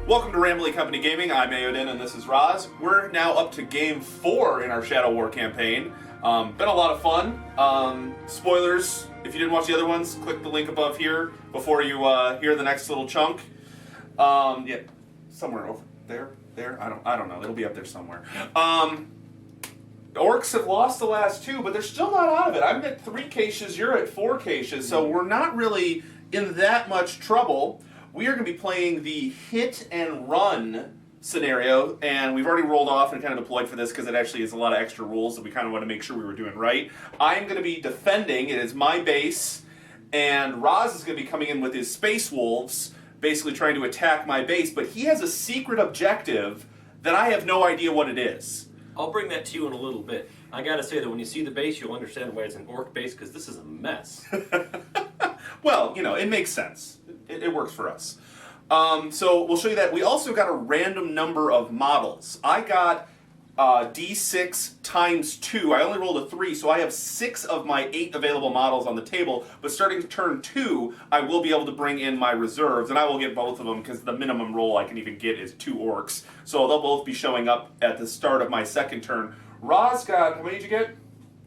Welcome to Rambling Company Gaming. I'm Aeodan and this is Rozz. We're now up to Game 4 in our Shadow War campaign. Been a lot of fun. Spoilers, if you didn't watch the other ones, click the link above here before you hear the next little chunk. Yeah, somewhere over there. I don't know. It'll be up there somewhere. The Orkz have lost the last two, but they're still not out of it. I'm at 3 caches, you're at 4 caches, so we're not really in that much trouble. We are going to be playing the hit and run scenario, and we've already rolled off and kind of deployed for this because it actually is a lot of extra rules that we kind of want to make sure we were doing right. I'm going to be defending. It is my base, and Rozz is going to be coming in with his Space Wolves, basically trying to attack my base, but he has a secret objective that I have no idea what it is. I'll bring that to you in a little bit. I gotta say that when you see the base, you'll understand why it's an orc base, because this is a mess. Well, you know, it makes sense. It works for us. So we'll show you that. We also got a random number of models. I got D6 times 2. I only rolled a 3, so I have 6 of my 8 available models on the table. But starting turn 2, I will be able to bring in my reserves, and I will get both of them because the minimum roll I can even get is 2 orcs. So they'll both be showing up at the start of my second turn. Rozz got, how many did you get?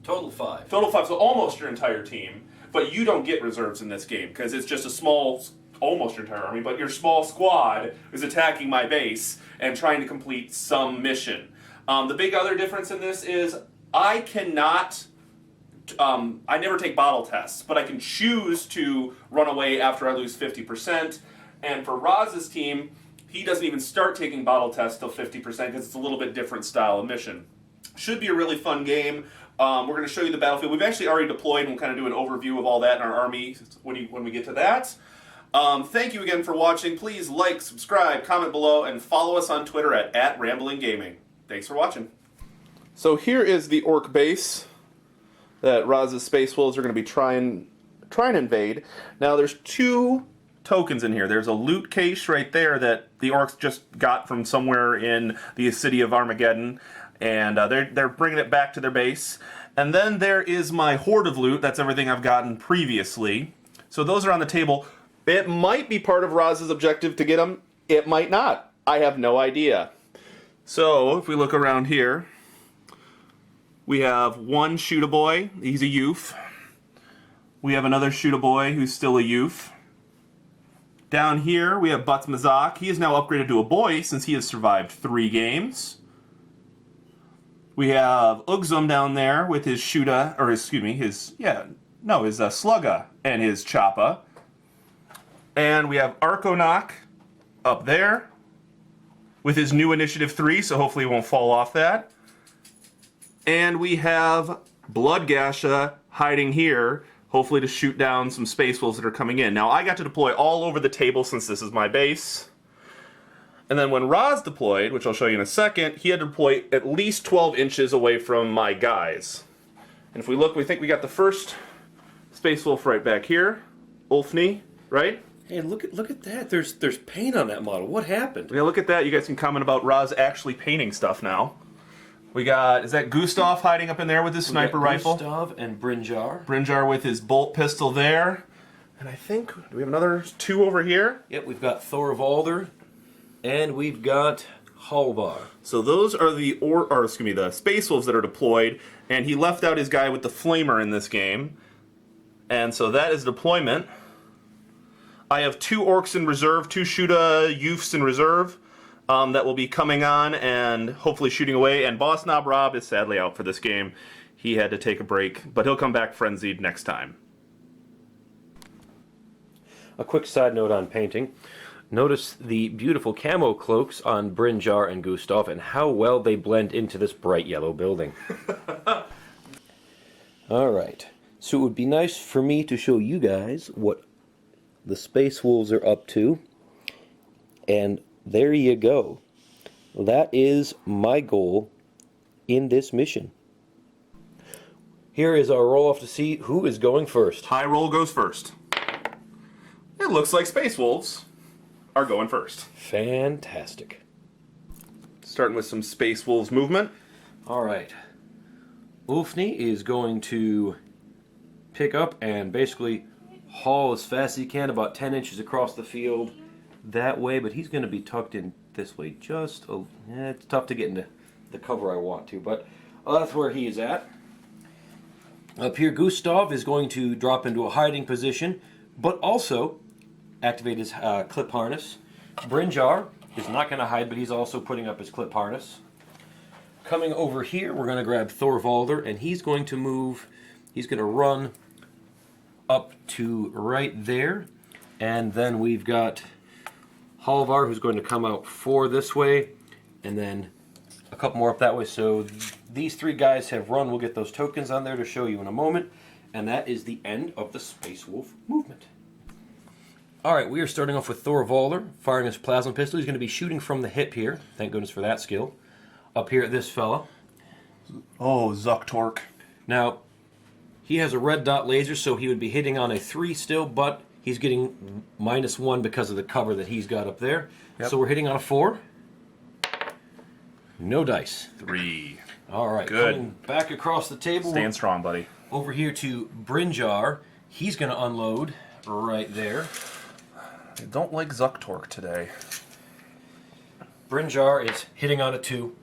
Total 5. Total 5, so almost your entire team. But you don't get reserves in this game because it's just a small, almost your entire army, but your small squad is attacking my base and trying to complete some mission. The big other difference in this is I cannot, I never take bottle tests, but I can choose to run away after I lose 50%. And for Rozz's team, he doesn't even start taking bottle tests till 50% because it's a little bit different style of mission. Should be a really fun game. We're going to show you the battlefield. We've actually already deployed, and we'll kind of do an overview of all that in our army when we get to that. Thank you again for watching. Please like, subscribe, comment below, and follow us on Twitter at Rambling Gaming. Thanks for watching. So here is the orc base that Rozz's Space Wolves are going to be trying to invade. Now there's 2 tokens in here. There's a loot cache right there that the orcs just got from somewhere in the city of Armageddon. And they're bringing it back to their base. And then there is my hoard of loot. That's everything I've gotten previously. So those are on the table. It might be part of Rozz's objective to get them. It might not. I have no idea. So if we look around here, we have one shoot-a-boy. He's a youth. We have another shoot-a-boy who's still a youth. Down here we have Butz Mazak. He is now upgraded to a boy since he has survived 3 games. We have Ugzum down there with his Shuda, or excuse me, his Slugga and his Choppa. And we have Arkonak up there with his new Initiative 3, so hopefully he won't fall off that. And we have Bloodgasha hiding here, hopefully to shoot down some Space Wolves that are coming in. Now I got to deploy all over the table since this is my base. And then when Rozz deployed, which I'll show you in a second, he had to deploy at least 12 inches away from my guys. And if we look, we think we got the first Space Wolf right back here. Ulfni, right? Hey, look at that. There's paint on that model. What happened? Yeah, look at that. You guys can comment about Rozz actually painting stuff now. We got, is that Gustav hiding up in there with his sniper rifle? Gustav and Brinjar. Brinjar with his bolt pistol there. And I think, do we have another 2 over here? Yep, we've got Thorvaldr. And we've got Halvar. So those are the Space Wolves that are deployed, and he left out his guy with the Flamer in this game. And so that is deployment. I have 2 orcs in reserve, 2 Shuda youths in reserve that will be coming on and hopefully shooting away. And Boss Knob Rob is sadly out for this game. He had to take a break, but he'll come back frenzied next time. A quick side note on painting. Notice the beautiful camo cloaks on Brinjar and Gustav and how well they blend into this bright yellow building. Alright, so it would be nice for me to show you guys what the Space Wolves are up to. And there you go. That is my goal in this mission. Here is our roll-off to see who is going first. High roll goes first. It looks like Space Wolves are going first. Fantastic. Starting with some Space Wolves movement. Alright. Ulfni is going to pick up and basically haul as fast as he can, about 10 inches across the field, that way, but he's going to be tucked in this way. It's tough to get into the cover I want to, but that's where he is at. Up here, Gustav is going to drop into a hiding position, but also activate his clip harness. Brynjar is not going to hide, but he's also putting up his clip harness. Coming over here, we're going to grab Thorvaldr, and he's going to move. He's going to run up to right there, and then we've got Halvar, who's going to come out 4 this way, and then a couple more up that way. So these 3 guys have run. We'll get those tokens on there to show you in a moment, and that is the end of the Space Wolf movement. All right, we are starting off with Thorvaldr, firing his plasma pistol. He's going to be shooting from the hip here. Thank goodness for that skill. Up here at this fella. Oh, Zucktork. Now, he has a red dot laser, so he would be hitting on a 3 still, but he's getting -1 because of the cover that he's got up there. Yep. So we're hitting on a 4. No dice. 3. All right, good. Coming back across the table. Stand strong, buddy. Over here to Brynjar. He's going to unload right there. I don't like Zucktork today. Brynjar is hitting on a 2.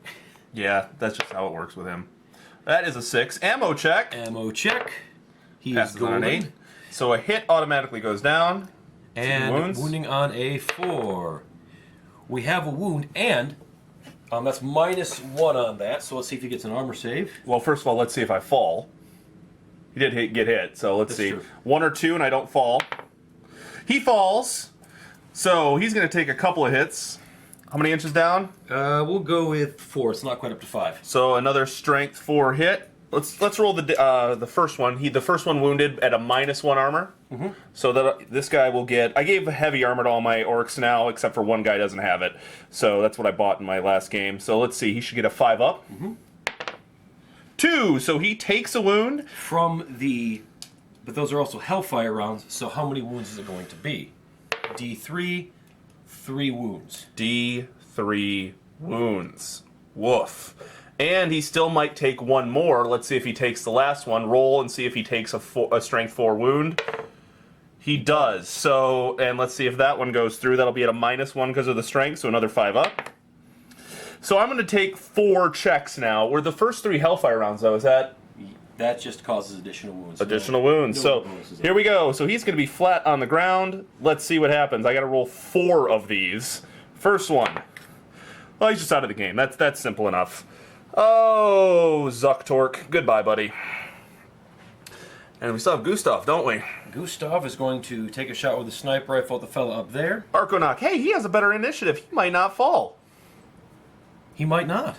Yeah, that's just how it works with him. That is a 6. Ammo check. Ammo check. He is Passes on an golden. 8. So a hit automatically goes down. And wounding on a 4. We have a wound, and that's -1 on that. So let's see if he gets an armor save. Well, first of all, let's see if I fall. He did get hit, so let's see. True. 1 or 2, and I don't fall. He falls, so he's going to take a couple of hits. How many inches down? We'll go with 4. It's not quite up to 5. So another strength 4 hit. Let's roll the first one. The first one wounded at a -1 armor. Mm-hmm. So that this guy will get. I gave heavy armor to all my orcs now, except for one guy doesn't have it. So that's what I bought in my last game. So let's see. He should get a 5 up. Mm-hmm. 2. So he takes a wound From the... But those are also Hellfire rounds, so how many wounds is it going to be? D3, 3 wounds. D3 wounds. Woof. And he still might take 1 more. Let's see if he takes the last one. Roll and see if he takes a strength 4 wound. He does. So, and let's see if that one goes through. That'll be at a -1 because of the strength, so another 5 up. So I'm going to take 4 checks now. Were the first 3 Hellfire rounds, though? Is that... That just causes additional wounds. Additional wounds. So here we go. So he's going to be flat on the ground. Let's see what happens. I got to roll 4 of these. First one. Well, he's just out of the game. That's simple enough. Oh, Zucktork. Goodbye, buddy. And we still have Gustav, don't we? Gustav is going to take a shot with a sniper rifle at the fella up there. Arkonak. Hey, he has a better initiative. He might not fall. He might not.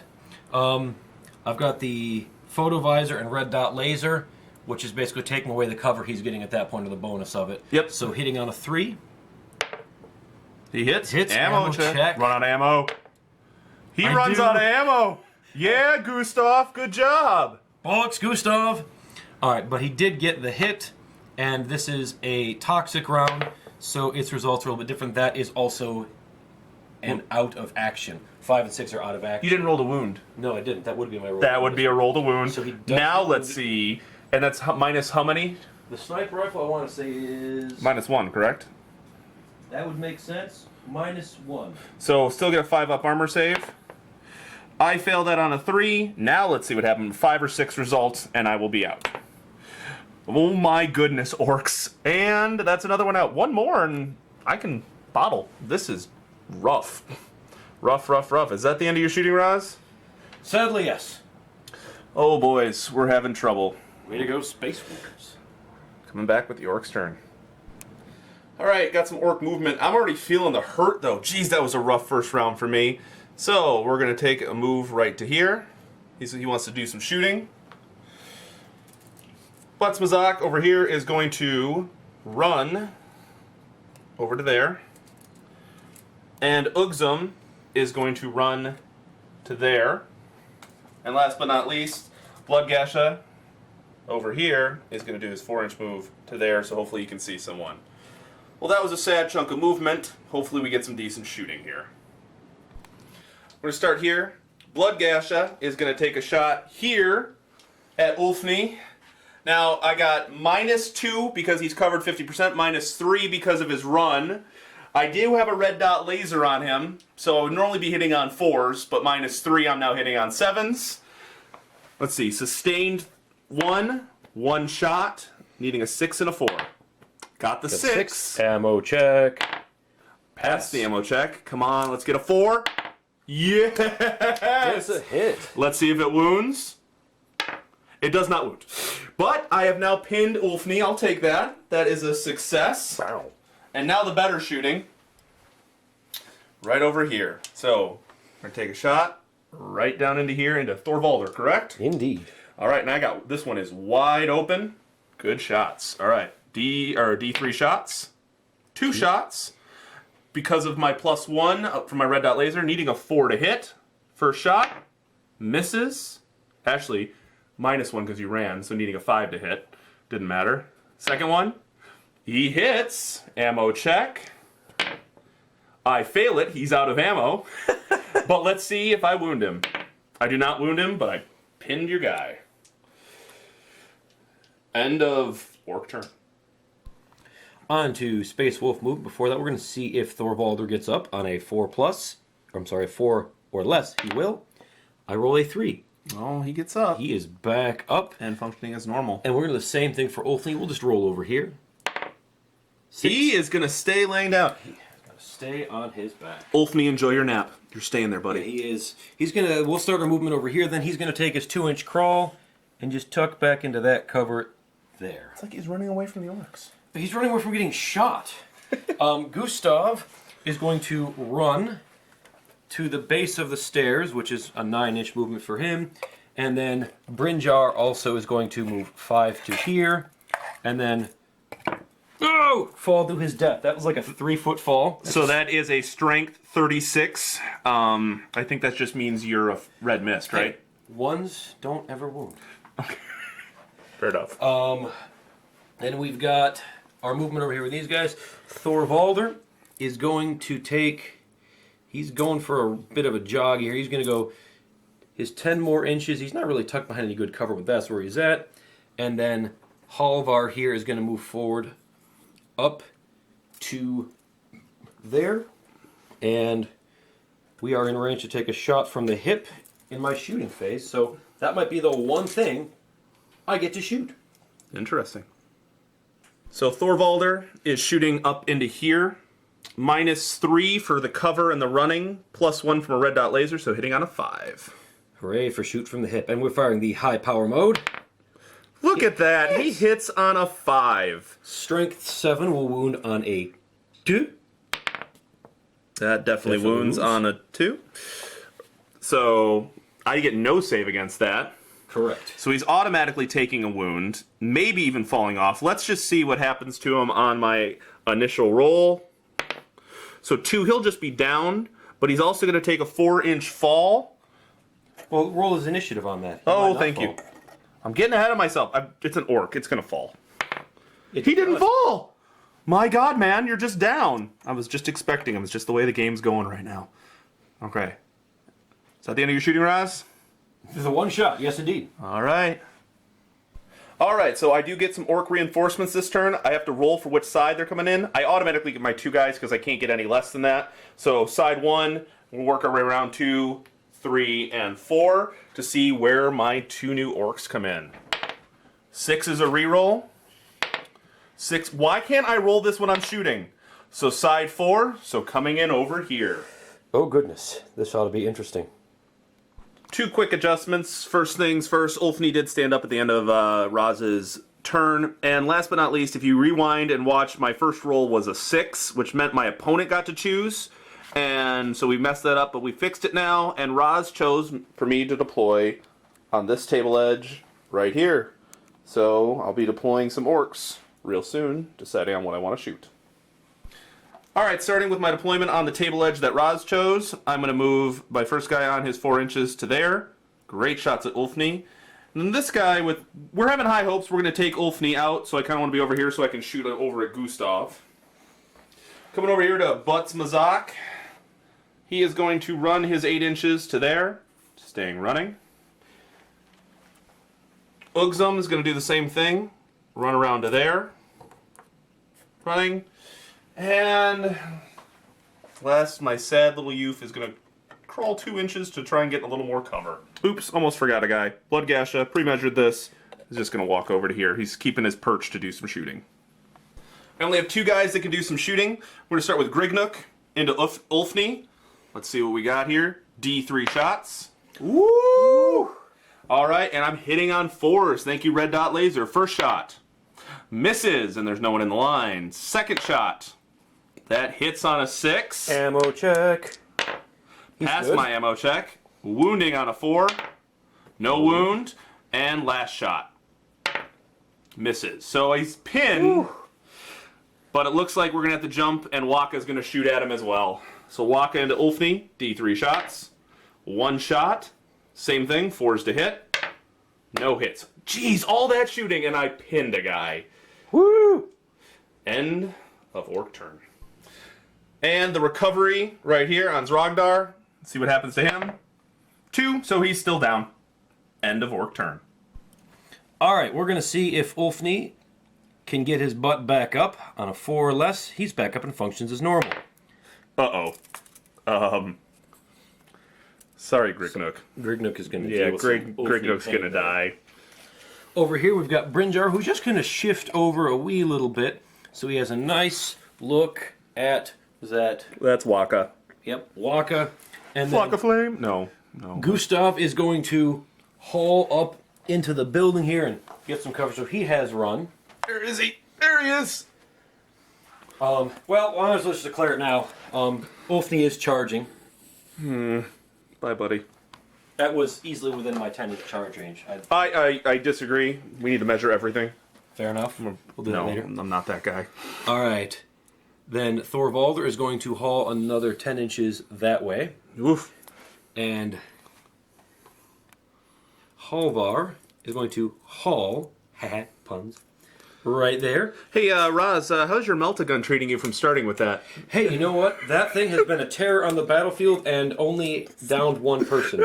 I've got the photo visor and red dot laser, which is basically taking away the cover he's getting at that point of the bonus of it. Yep. So hitting on a 3. He hits. Ammo check. Run out of ammo. He runs out of ammo. Yeah, Gustav. Good job. Bollocks, Gustav. All right, but he did get the hit, and this is a toxic round, so its results are a little bit different. That is also an out of action. 5 and 6 are out of action. You didn't roll the wound. No, I didn't. That would be my roll. That would be a roll to wound. So he does now get let's wounded. see. And that's minus how many? The sniper rifle, I want to say, is... -1, correct? That would make sense. -1. So still get a 5 up armor save. I failed that on a 3. Now let's see what happens. 5 or 6 results, and I will be out. Oh my goodness, Orkz. And that's another one out. 1 more, and I can bottle. This is rough. Rough, rough, rough. Is that the end of your shooting, Rozz? Sadly, yes. Oh, boys, we're having trouble. Way to go, Space Wolves. Coming back with the Ork's turn. All right, got some Orc movement. I'm already feeling the hurt, though. Jeez, that was a rough first round for me. So we're going to take a move right to here. He wants to do some shooting. Butzmazak over here is going to run over to there. And Ugzum is going to run to there. And last but not least, Bloodgasha over here is going to do his 4-inch move to there, so hopefully you can see someone. Well, that was a sad chunk of movement. Hopefully we get some decent shooting here. We're going to start here. Bloodgasha is going to take a shot here at Ulfni. Now, I got -2 because he's covered 50%, -3 because of his run. I do have a red dot laser on him, so I would normally be hitting on 4s, but -3 I'm now hitting on 7s. Let's see, sustained 1 shot, needing a 6 and a 4. Got the 6. Ammo check. Pass the ammo check. Come on, let's get a 4. Yes! That's a hit. Let's see if it wounds. It does not wound. But I have now pinned Ulfni. I'll take that. That is a success. Wow. And now the better shooting. Right over here. So, I'm going to take a shot right down into here, into Thorvalder, correct? Indeed. All right, and I got, this one is wide open. Good shots. All right, D3 shots. 2 shots. Because of my +1 from my red dot laser, needing a 4 to hit. First shot. Misses. Actually, -1 because you ran, so needing a 5 to hit. Didn't matter. Second one. He hits. Ammo check. I fail it. He's out of ammo. But let's see if I wound him. I do not wound him, but I pinned your guy. End of Orc turn. On to Space Wolf move. Before that, we're going to see if Thorvalder gets up on a 4+. I'm sorry, 4 or less. He will. I roll a 3. Oh, he gets up. He is back up. And functioning as normal. And we're going to do the same thing for Ulfni. We'll just roll over here. 6. He is going to stay laying down. Stay on his back. Ulfni, enjoy your nap. You're staying there, buddy. Yeah, he is. He's going to, we'll start our movement over here. Then he's going to take his 2-inch crawl and just tuck back into that cover there. It's like he's running away from the orcs. He's running away from getting shot. Gustav is going to run to the base of the stairs, which is a 9-inch movement for him. And then Brynjar also is going to move 5 to here. And then fall to his death. That was like a 3-foot fall. So that is a strength 36. I think that just means you're a red mist, right? Hey, ones don't ever wound. Fair enough. Then we've got our movement over here with these guys. Thorvalder is going to take, he's going for a bit of a jog here. He's going to go his 10 more inches. He's not really tucked behind any good cover, but that's where he's at. And then Halvar here is going to move forward up to there. And we are in range to take a shot from the hip in my shooting phase. So that might be the one thing I get to shoot. Interesting. So Thorvalder is shooting up into here. -3 for the cover and the running. +1 from a red dot laser, so hitting on a 5. Hooray for shoot from the hip. And we're firing the high power mode. Look at that. He hits on a 5. Strength 7 will wound on a 2. That definitely wounds on a 2. So I get no save against that. Correct. So he's automatically taking a wound, maybe even falling off. Let's just see what happens to him on my initial roll. So 2, he'll just be down, but he's also going to take a 4-inch fall. Well, roll his initiative on that. Oh, thank you. I'm getting ahead of myself. It's an orc. It's going to fall. He didn't fall! My god, man, you're just down. I was just expecting him. It's just the way the game's going right now. Okay. Is that the end of your shooting, Rozz? This is a 1 shot. Yes, indeed. All right. All right, so I do get some orc reinforcements this turn. I have to roll for which side they're coming in. I automatically get my 2 guys because I can't get any less than that. So side 1, we'll work our way around 2, 3, and 4 to see where my 2 new orcs come in. 6 is a reroll. 6. Why can't I roll this when I'm shooting? So side 4, so coming in over here. Oh, goodness. This ought to be interesting. 2 quick adjustments. First things first, Ulfni did stand up at the end of Rozz's turn. And last but not least, if you rewind and watch, my first roll was a 6, which meant my opponent got to choose. And so we messed that up, but we fixed it now. And Rozz chose for me to deploy on this table edge right here. So I'll be deploying some orcs real soon, deciding on what I want to shoot. Alright, starting with my deployment on the table edge that Rozz chose, I'm going to move my first guy on his 4 inches to there. Great shots at Ulfni. And then this guy, we're having high hopes. We're going to take Ulfni out, so I kind of want to be over here so I can shoot over at Gustav. Coming over here to Butts Mazak. He is going to run his 8 inches to there, staying running. Ugzum is going to do the same thing, run around to there, running. And Last, my sad little youth is going to crawl 2 inches to try and get a little more cover. Oops, almost forgot a guy. Blood Gasha, pre-measured this. He's just going to walk over to here. He's keeping his perch to do some shooting. I only have 2 guys that can do some shooting. We're going to start with Grignook into Ulfni. Let's see what we got here. D3 shots. Woo! All right, and I'm hitting on 4s. Thank you, Red Dot Laser. First shot. Misses, and there's no one in the line. Second shot. That hits on a 6. Ammo check. Pass my ammo check. Wounding on a 4. No wound. And last shot. Misses. So he's pinned. Woo. But it looks like we're going to have to jump, and Waka's going to shoot at him as well. So Waka into Ulfni. D3 shots. 1 shot. Same thing. 4s to hit. No hits. Jeez, all that shooting, and I pinned a guy. Woo! End of Orc turn. And the recovery right here on Zrogdar. Let's see what happens to him. 2, so he's still down. End of Orc turn. Alright, we're going to see if Ulfni can get his butt back up. On a 4 or less, he's back up and functions as normal. Uh-oh. Sorry, Grignook. Grignook is going to deal with Grignook's going to die. Over here we've got Brynjar, who's just going to shift over a wee little bit, so he has a nice look at that. That's Waka. Yep, Waka. And Waka Flame? No. Gustav is going to haul up into the building here and get some cover, so he has run. Where is he? There he is! Well, let's just declare it now. Ulfni is charging. Bye, buddy. That was easily within my 10-inch charge range. I disagree. We need to measure everything. Fair enough. We'll do that later. I'm not that guy. All right. Then Thorvaldr is going to haul another 10 inches that way. Oof. And Halvar is going to haul, puns, right there. Hey, Rozz, how's your Meltagun treating you from starting with that? Hey, you know what? That thing has been a terror on the battlefield and only downed 1 person.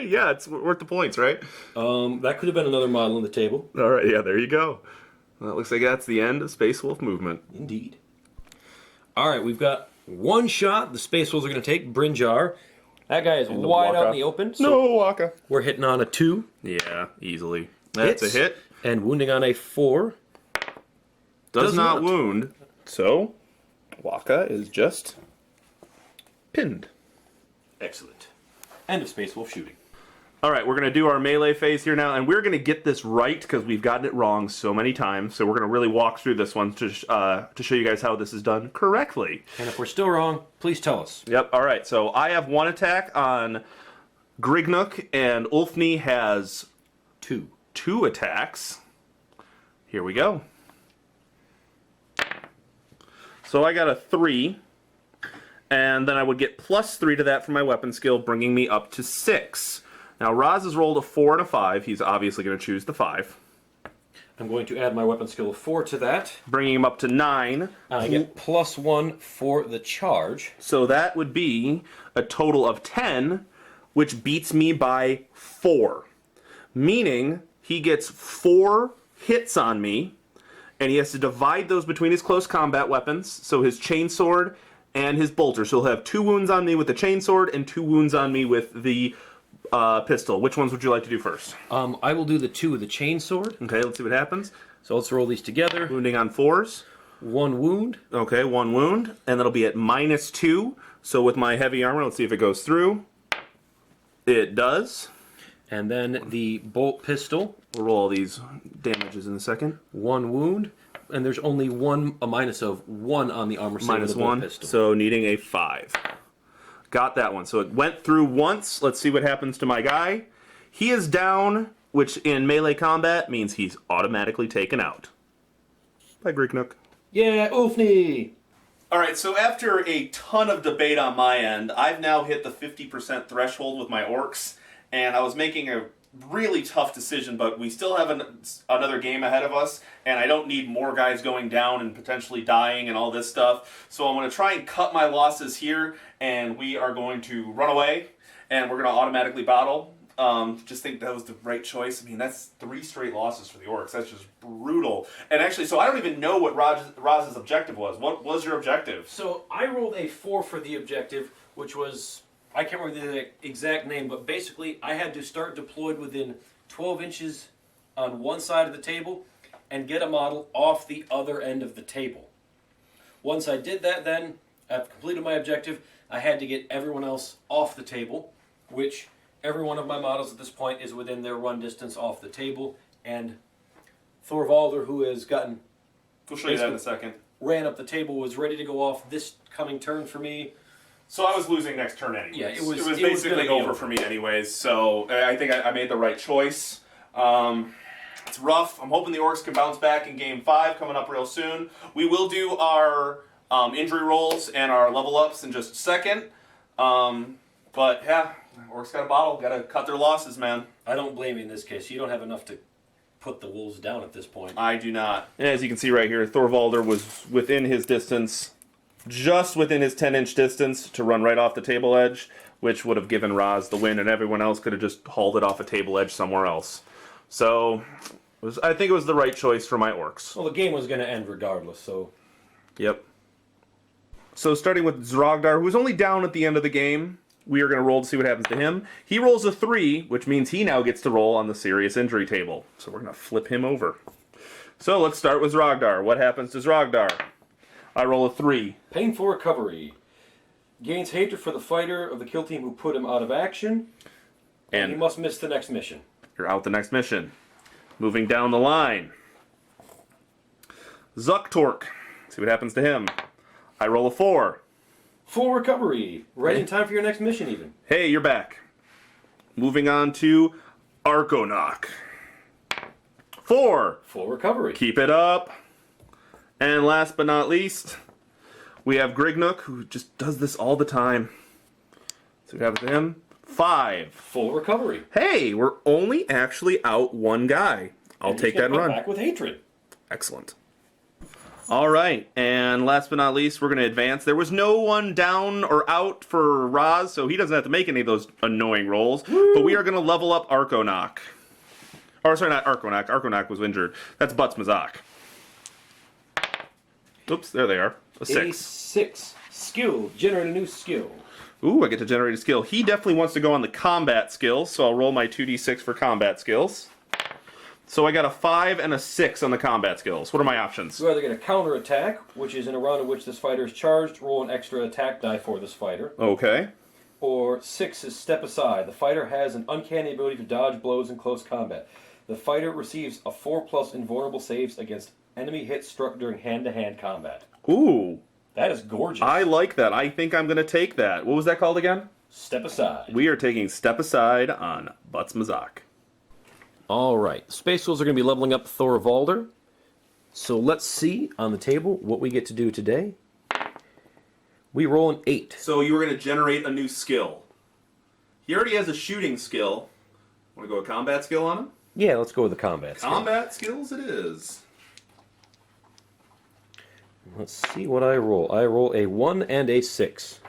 Yeah, it's worth the points, right? That could have been another model on the table. All right, yeah, there you go. Well, it looks like that's the end of Space Wolf movement. Indeed. All right, we've got 1 shot the Space Wolves are going to take. Brynjar. That guy is wide out in the open. So no, Waka. We're hitting on a 2. Yeah, easily. That's a hit. And wounding on a 4. Does not wound. So, Waka is just pinned. Excellent. End of Space Wolf shooting. All right, we're going to do our melee phase here now, and we're going to get this right because we've gotten it wrong so many times. So we're going to really walk through this one to show you guys how this is done correctly. And if we're still wrong, please tell us. Yep, all right. So I have 1 attack on Grignook, and Ulfni has 2 attacks. Here we go. So I got a 3, and then I would get +3 to that for my weapon skill, bringing me up to 6. Now, Rozz has rolled a 4 and a 5. He's obviously going to choose the 5. I'm going to add my weapon skill of 4 to that. Bringing him up to 9. I get +1 for the charge. So that would be a total of 10, which beats me by 4. Meaning, he gets 4 hits on me, and he has to divide those between his close combat weapons, so his chainsword and his bolter. So he'll have 2 wounds on me with the chainsword and 2 wounds on me with the pistol. Which ones would you like to do first? I will do the 2 with the chainsword. Okay, let's see what happens. So let's roll these together. Wounding on 4s. 1 wound. Okay, 1 wound, and that'll be at -2. So with my heavy armor, let's see if it goes through. It does. And then the bolt pistol. We'll roll all these damages in a second. 1 wound, and there's only a minus of 1 on the armor save of the bolt -1, pistol. so needing a 5. Got that one. So it went through once. Let's see what happens to my guy. He is down, which in melee combat means he's automatically taken out. By Grignook. Yeah, Ulfni! Alright, so after a ton of debate on my end, I've now hit the 50% threshold with my Orkz, and I was making a really tough decision, but we still have another game ahead of us, and I don't need more guys going down and potentially dying and all this stuff. So I'm going to try and cut my losses here, and we are going to run away, and we're going to automatically battle. Just think that was the right choice. I mean, that's 3 straight losses for the Orkz. That's just brutal. And actually, so I don't even know what Rozz's objective was. What was your objective? So I rolled a 4 for the objective, which was, I can't remember the exact name, but basically I had to start deployed within 12 inches on one side of the table and get a model off the other end of the table. Once I did that, then I've completed my objective. I had to get everyone else off the table, which every one of my models at this point is within their run distance off the table. And Thorvalder, who has gotten... We'll show you that in a second. Ran up the table, was ready to go off this coming turn for me. So I was losing next turn anyways. Yeah, it was basically over for me anyways, so I think I made the right choice. It's rough. I'm hoping the Orkz can bounce back in Game 5 coming up real soon. We will do our injury rolls and our level ups in just a second. But yeah, Orkz got a bottle. Got to cut their losses, man. I don't blame you in this case. You don't have enough to put the Wolves down at this point. I do not. And as you can see right here, Thorvalder was within his distance, just within his 10-inch distance to run right off the table edge, which would have given Rozz the win, and everyone else could have just hauled it off a table edge somewhere else. So I think it was the right choice for my Orkz. Well, the game was going to end regardless, so... Yep. So starting with Zrogdar, who was only down at the end of the game, we are going to roll to see what happens to him. He rolls a 3, which means he now gets to roll on the serious injury table. So we're going to flip him over. So let's start with Zrogdar. What happens to Zrogdar? I roll a 3. Painful recovery. Gains hatred for the fighter of the kill team who put him out of action. And he must miss the next mission. You're out the next mission. Moving down the line. Zuktork. See what happens to him. I roll a 4. Full recovery. Right in time for your next mission, even. Hey, you're back. Moving on to Arkonok. 4. Full recovery. Keep it up. And last but not least, we have Grignuk, who just does this all the time. See what happens to him. 5. Full recovery. Hey, we're only actually out one guy. I'll take that and run. Back with hatred. Excellent. All right, and last but not least, we're going to advance. There was no one down or out for Rozz, so he doesn't have to make any of those annoying rolls. Woo! But we are going to level up Arkonok. Or, sorry, not Arkonok. Arkonok was injured. That's Butz-Mazak. Oops, there they are. A 6. A 6. Skill. Generate a new skill. Ooh, I get to generate a skill. He definitely wants to go on the combat skills, so I'll roll my 2d6 for combat skills. So I got a 5 and a 6 on the combat skills. What are my options? You either get a counter attack, which is in a round in which this fighter is charged, roll an extra attack die for this fighter. Okay. Or 6 is step aside. The fighter has an uncanny ability to dodge blows in close combat. The fighter receives a 4+ invulnerable saves against enemy hits struck during hand-to-hand combat. Ooh. That is gorgeous. I like that. I think I'm going to take that. What was that called again? Step aside. We are taking step aside on Butz-Mazak. All right. Space Wolves are going to be leveling up Thorvalder. So let's see on the table what we get to do today. We roll an 8. So you were going to generate a new skill. He already has a shooting skill. Want to go a combat skill on him? Yeah, let's go with the combat skill. Combat skills it is. Let's see what I roll. I roll a 1 and a 6.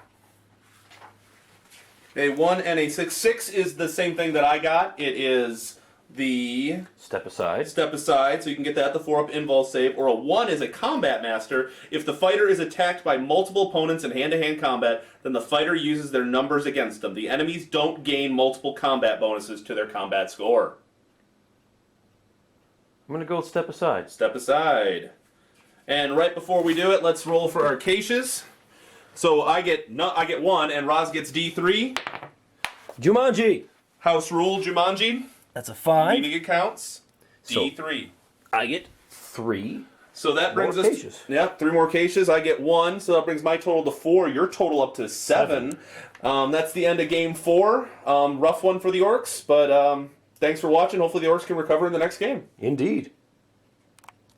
A 1 and a 6. 6 is the same thing that I got. It is the Step aside. step aside, so you can get that, the 4-up invul save. Or a 1 is a combat master. If the fighter is attacked by multiple opponents in hand-to-hand combat, then the fighter uses their numbers against them. The enemies don't gain multiple combat bonuses to their combat score. I'm going to go with step aside. Step aside. And right before we do it, let's roll for our caches. So I get 1, and Rozz gets D3. Jumanji! House rule, Jumanji. That's a 5. Meaning it counts. So, D3. I get 3. So that brings More us... caches. Yeah, 3 more caches. I get 1, so that brings my total to 4. Your total up to 7. That's the end of Game 4. Rough one for the Orkz, but thanks for watching. Hopefully the Orkz can recover in the next game. Indeed.